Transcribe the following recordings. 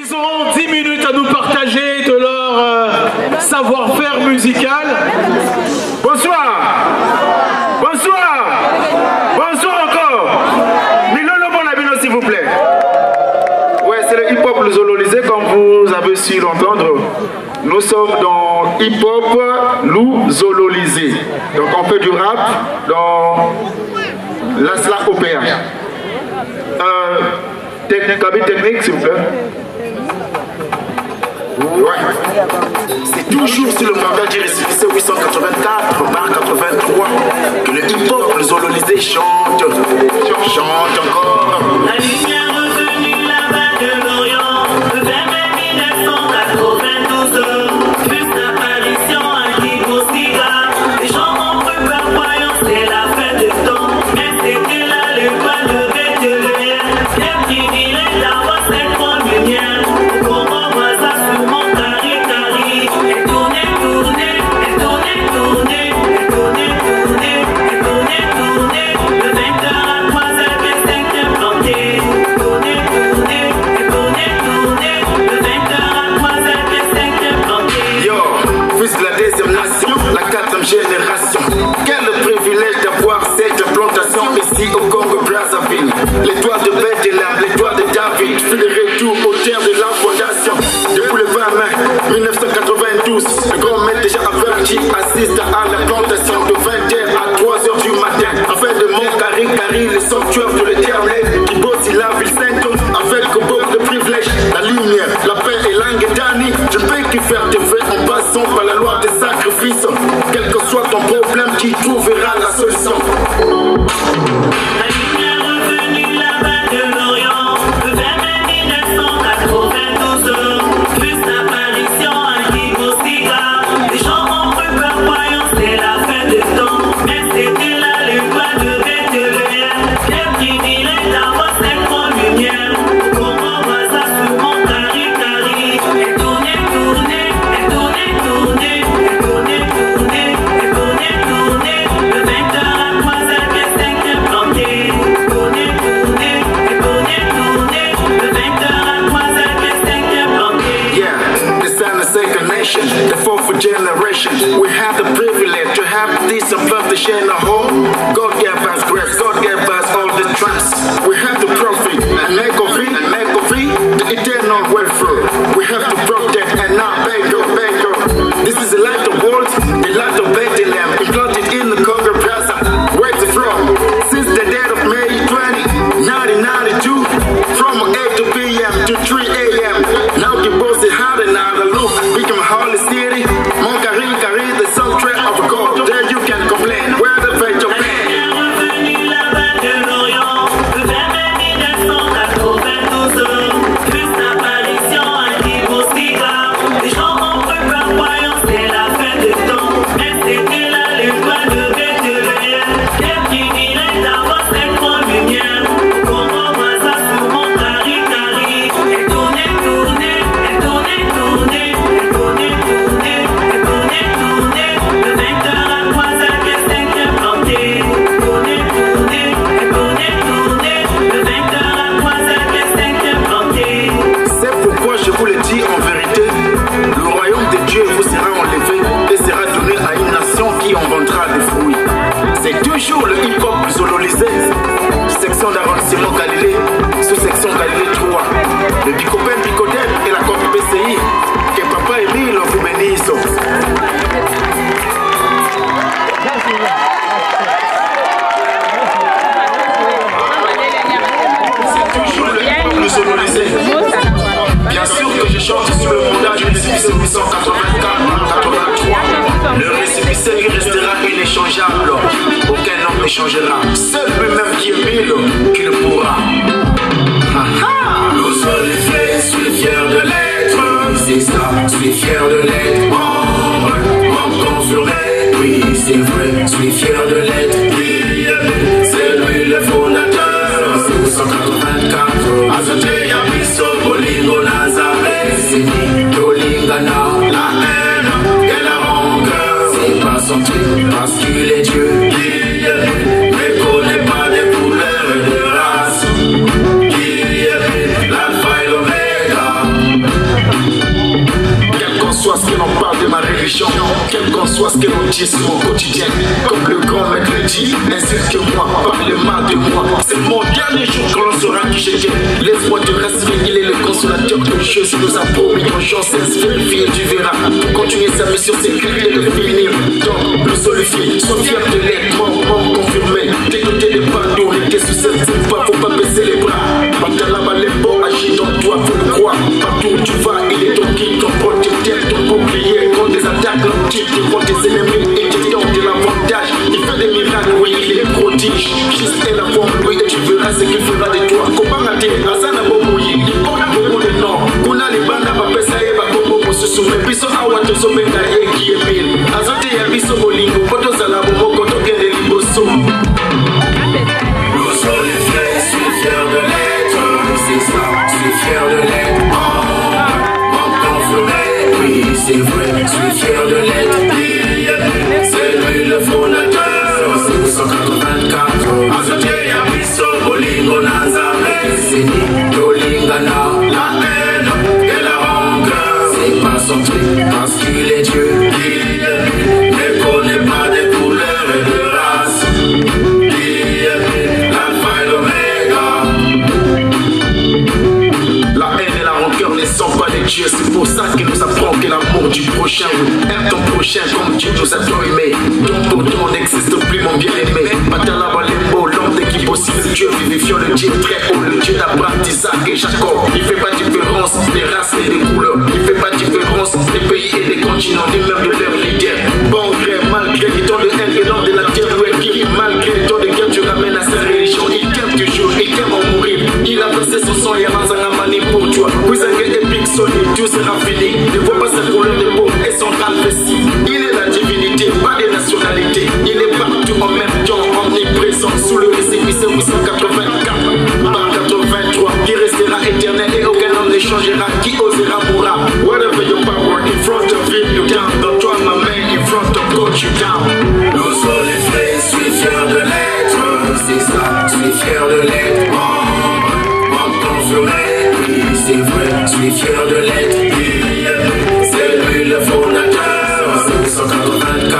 Ils auront 10 minutes à nous partager de leur savoir-faire musical. Bonsoir. Bonsoir. Bonsoir encore. Milolo Bonabino, s'il vous plaît. Ouais, c'est le hip-hop le zololisé, comme vous avez su l'entendre. Nous sommes dans hip-hop lou zololisé. Donc on fait du rap dans l'Asla OPA. Cabine technique, s'il vous plaît. Ouais. C'est toujours sur le mandat du récépissé 884 par 83 que le hip-hop, le zololisé chante. Chante encore. La lumière revenue là-bas de l'Orient, le 20 mai 1992, plus l'apparition à Kibosiga. Les gens ont cru par croyance, c'est la fin de temps. Mais c'était là le coin de bête de l'air. Les privilèges d'avoir cette grande lumière. Comment moi ça sur mon carré-carré. Et tourner, tourner, et tourner, tourner, et tourner, tourner, et tourner, tourner. Le 20h à 3h, qu'est-ce que planté. Tourner, tourner, et tourner, tourner. Le 20h à 3h, qu'est-ce que planté. Yo, fils de la deuxième nation, la quatrième génération. Quel privilège d'avoir cette plantation ici au Congo Brazzaville. L'étoile de Bethléem, l'étoile de David, fait le retour au terme de la fondation. Depuis le 20 mai 1992, le grand maître déjà averti assiste à la plantation de 20h à 3h du matin. Afin de mon Cari, le sanctuaire de l'éternel, qui bosse la ville sainte, avec beaucoup de privilèges, la lumière, la paix et l'anguedani. Je peux que faire de fait en passant par la loi des sacrifices. Quel que soit ton problème, qui trouvera la solution. La lumière revenue là-bas de l'Orient, le 20 mai 1992, plus l'apparition à Kibosiga. Les gens ont cru par croyance, c'est la fin de temps. Mais c'était là le coin de bête de l'air. Les privilèges d'avoir cette grande lumière. Comment moi ça sur mon carré-carré. Et tourner, tourner, et tourner, tourner, et tourner, tourner, et tourner, tourner. Le 20h à 3h, qu'est-ce que planté. Tourner, tourner, et tourner, tourner. Le 20h à 3h, qu'est-ce que planté. Yeah, the son of second nation, the fourth generation. We have the privilege to have this plantation at home. God gave us grace, God gave us all the trust. We have to profit and make of it, the eternal welfare. We have to protect and not beg. This is the light of world, the light of Bethlehem, implanted in the Congo Brazza. Where's it from? Since the date of May 20, 1992, from 8 p.m. to 3 a.m. Now the boss is hard and now the look become a holy city. Mon Cari, the soundtrack of God. There you can complain. Where the faith of man? Revenu là-bas de l'Orient, le 20 mai 1992, plus l'apparition à Kibosiga. Les gens ont cru par croyance, c'est la fin de temps. Mais c'était là le coin de bête de l'air. Les privilèges d'avoir cette grande lumière. Comment moi ça sur mon carré-carré. Et tourner, tourner, et tourner, tourner, et tourner, tourner, et tourner, tourner. Le 20h à 3h, qu'est-ce que planté. Tourner, tourner, et tourner, tourner. Le 20h à 3h, qu'est-ce que planté. C'est pourquoi je vous le dis en vérité, le royaume de Dieu vous sera enlevé et sera donné à une nation qui en vendra des fruits. C'est toujours le hip-hop zololisé, section d'arrondissement Galilée, sous-section Galilée 3, le Bicopen Bicodem et la Côte PCI, que Papa Emile vous bénisse. Le zololisé. Bien sûr que je chante sur le mandat du récépissé 884-83. Le récépissé lui restera inéchangeable. Aucun homme ne changera. Seul lui-même qui est mille qui le pourra. Nous sommes les fiers de l'être. C'est ça, suis fier de l'être. Membre confirmé, oui c'est vrai, suis fier de l'être. C'est lui le fondateur. 184 Azote ya biso bolingo Nazareth. Tolingana la haine et la rancœur. C'est pas son truc parce qu'il est Dieu. Ne connaît pas de couleur et de race. Qui est l'alpha et l'oméga. soit ce que l'on parle de ma religion, quel qu'en soit ce que l'on dit sur mon quotidien. Comme le grand maître le dit, insulte-moi, parle mal de moi. C'est mon dernier jour quand l'on saura qui j'étais. Laisse-moi te rassurer, il est le consolateur de Dieu. Si nous a promis une chance, vérifier, tu verras. Pour continuer sa mission, c'est créer de finir. Donc, le solidifier, sois fier de l'être, mort confirmé. T'écouter les pas d'orité sous cette pas, faut pas baisser les bras. Batalaba les beaux, agis dans toi, faut le croire. Partout où tu vas, il est ton guide, ton protecteur, ton bouclier. Contre des attaques, l'optique, contre tes ennemis, et tu donnes de l'avantage. Il fait des miracles, oui, il est prodige. Juste et la forme, oui, et tu verras ce qu'il fera de toi. Kobanate, Asana Boboyi, il porte beaucoup de noms. Kuna Libanda, Papesa, Eva, Bobo, Mosusu, mais Biso, Awato, Somenga, qui est mille. Azote, Yabiso, Bolingo, Poto, Salabo, Mokoto, Kende, Liboso. Nous sommes les frères, je suis fier de l'être. C'est ça, je suis fier de l'être. On confirmé, oui, c'est vrai, je suis fier de l'être. C'est lui le fondateur. 1984. Azote, Yabiso, Bolingo, Nazareth. C'est ni Dolingana, la haine et la rancœur. C'est pas son truc, parce qu'il est Dieu. Il ne connaît pas de couleurs et de races. La haine et la rancœur ne sont pas des dieux. C'est pour ça qu'il nous apprend que l'amour du prochain, aime ton prochain comme Dieu nous a tant aimé. Donc pour toi n'existe plus mon bien-aimé. Batalaba Lembo, l'homme d'équipe aussi, le Dieu vivifiant, le Dieu très haut, le Dieu d'Abraham, d'Isaac et Jacob. Il fait pas différence des races et des couleurs. Il fait pas différence des pays et des continents, ni même de leur leader. Bon gré, malgré les temps de haine et l'homme de la terre, qui malgré les temps de guerre, tu ramènes à sa religion. Il t'aime toujours, il t'aime en mourir. Il a versé son sang et a mani pour toi. Vous avez épique solide, tout sera fini. Ne vois pas sa couleur de peau et son calvestie. Il est la divinité, pas des nationalités. Il est partout en même temps, omniprésent. Sous le récépissé 884 par 83, qui restera éternel et aucun homme ne changera. Qui osera mourra. Whatever your power, in front of him you down. Don't try my man, in front of God you down. Nous sommes les frères, je suis fier de l'être. C'est ça, je suis fier de l'être. Oui, c'est vrai, je suis fier de l'être. C'est lui le fondateur. 1984.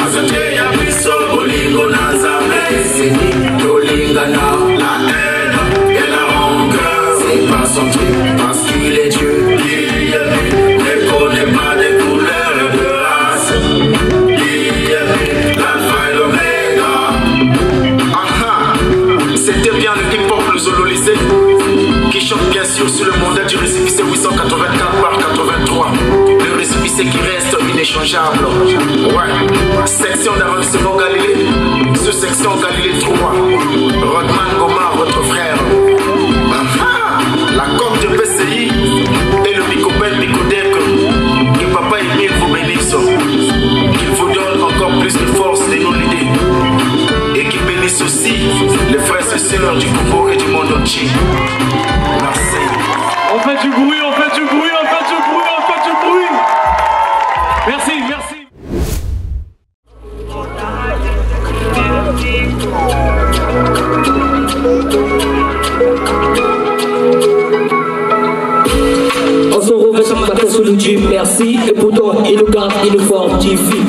Azote, Yabiso, Bolingo, Nazareth. C'est ni Dolingana, la haine et la rancœur. C'est pas son truc, parce qu'il est Dieu. Il ne connaît pas de couleurs et de races. L'alpha et l'oméga. C'était bien le hip-hop, le zololisé, qui chante bien sûr sur le mandat du récépissé 884 par 83. Le récépissé qui reste inéchangeable. Ouais. Section d'arrondissement Galilée, sous-section Galilée 3. Rodman Gomar, votre frère. La côte de PCI et le Micobel Micodec. Que papa Emile vous bénisse. Qu'il vous donne encore plus de force de nous l'idée. Et qui bénisse aussi les frères et sœurs du Congo et du monde entier. Marseille. On fait du bruit, on fait du bruit, on fait du bruit, on fait du bruit. Merci, merci. On se revêt sur ma sous le Dieu, merci. Et pourtant, il nous garde, il nous fortifie.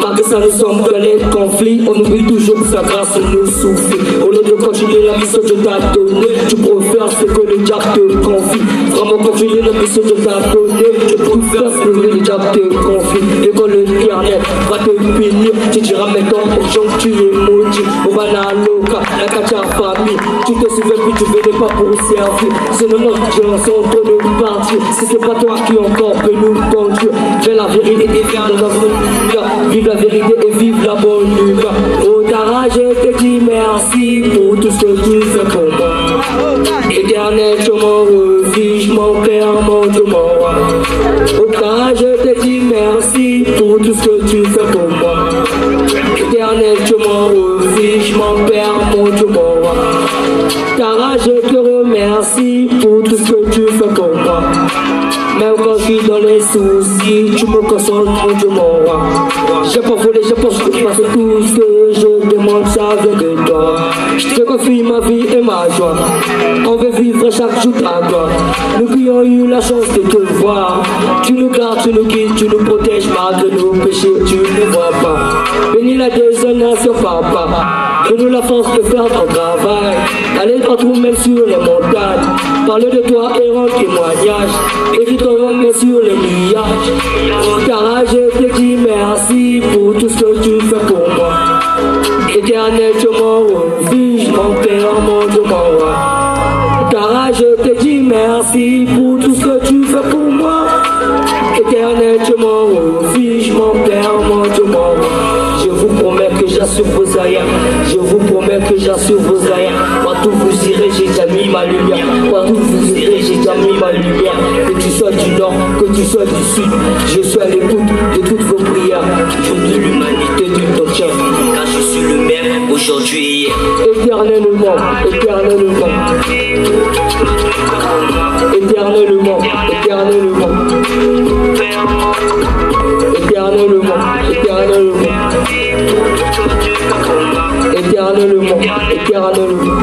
Malgré ça, nous sommes dans les conflits. On oublie toujours que sa grâce nous suffit. Au lieu de continuer la mission que t'as donnée, tu préfères ce que le diable te confie. Vraiment continuer la mission que t'as donnée, tu préfères ce que le diable te confie. Et quand le Éternel va te punir, tu diras maintenant aux gens que tu es maudit. Au Banaloka, la Katia famille, tu te souviens plus, tu venais pas pour servir. C'est le nom de Dieu, c'est en train de partir. Si c'est pas toi qui encore peut nous conduire, fais la vérité et viens de notre vie. Vive la vérité et vive la bonne humeur. Oh Tara, je te dis merci pour tout ce que tu fais pour moi. Éternel, tu m'en refuge, mon Père, mon Dieu, mon roi. Oh Tara, je te dis merci pour tout ce que tu fais pour moi. Éternel, tu m'en refuge, mon Père, mon Dieu, mon roi. Tara, je te remercie pour tout ce que tu fais pour moi. Même quand je suis dans les soucis, tu me consoles, mon Dieu, mon roi. J'ai pas volé, j'ai pas choisi, parce que tout ce que je demande, ça vient de toi. Je te confie ma vie et ma joie. On veut vivre chaque jour à toi. Nous qui avons eu la chance de te voir. Tu nous gardes, tu nous guides, tu nous protèges malgré nos péchés, tu ne vois pas. Bénis la désolation, papa. Donne-nous la force de faire ton travail. Aller partout, même sur les montagnes. Parler de toi et rendre témoignage. Écris ton nom, même sur les nuages. Car je te dis merci pour tout ce que tu fais pour moi. Éternel, tu m'en refuge, mon Père, mon Dieu, mon roi. Car je te dis merci pour tout ce que tu fais pour moi. Éternel, tu m'en refuge, mon Père, mon Dieu, mon roi. Je vous promets que j'assure vos aïens. Je vous promets que j'assure vos aïens. Partout vous irez, j'ai déjà mis ma lumière. Partout vous irez, j'ai déjà mis ma lumière. Que tu sois du nord, que tu sois du sud, je suis à l'écoute de toutes vos prières. Jour de l'humanité du docteur, car je suis le même aujourd'hui et hier. Éternellement, éternellement. Éternellement, éternellement. Éternellement, éternellement. Éternellement, éternellement.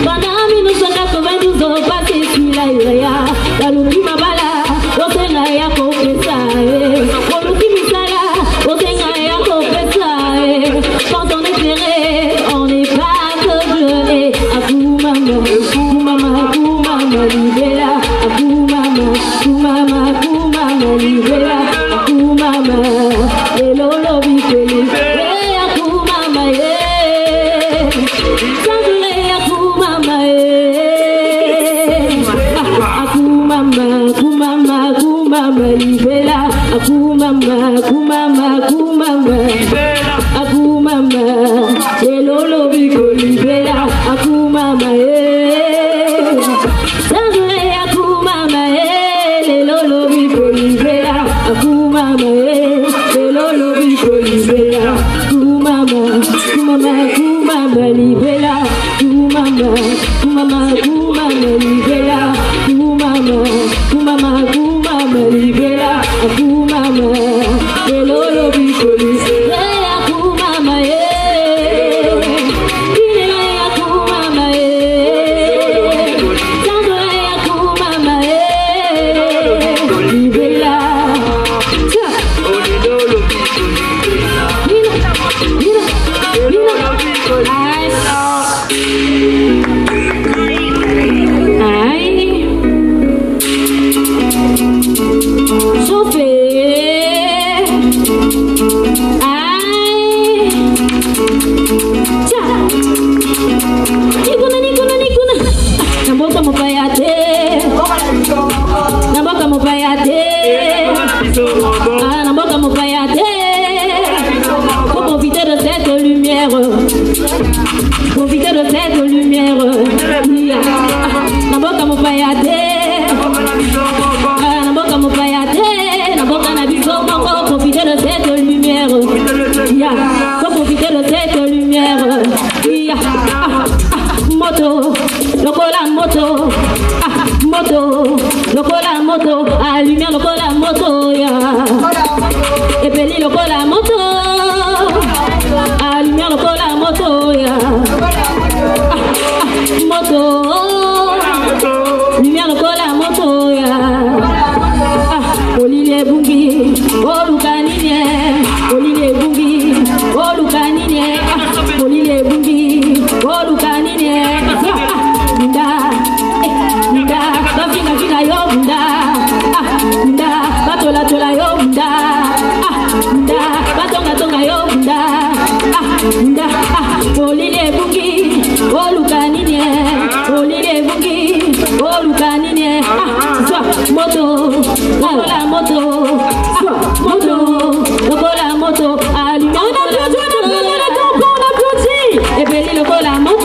Pendant 1992, on passait sur la Kumama, kumama, libera. Kumama, kumama, kumama, libera. Kumama, elolo bikeli. Kumama, Sangre kumama, kumama, kumama, kumama, libera. Kumama, kumama, kumama, kumama, elolo biko libera. Kumama, sangre kumama, elolo biko libera. Kumama, elolo biko libera. Kumama, kumama, kumama, libera. Kumama, kumama, kumama, libera. Kumama, kumama, kumama, libera. Kumama, elolo biko libera. Kumama, ilera kumama, sangre kumama, libera. Profitez de cette lumière. Naboka mopayate. Naboka mopayate. Naboka na biso moko. Profitez de cette lumière. Profitez de cette lumière. Moto, lokola moto. Moto, lokola moto. Lumière lokola moto. Epeli lokola moto. Lumière lokola moto. Moto, lumière lokola moto ya. Olile bungi, olukanine. Olile bungi, olukanine. Olile bungi, olukanine. Bunda, bunda, bafina fina yo bunda. Bunda, batola tola yo bunda. Bunda, batonga tonga yo bunda. Bunda, olile bungi, olukanine. Olile bungi, olukanine. Moto, lokola moto. Moto, lokola moto. On applaudit, on applaudit. Et puis lokola moto.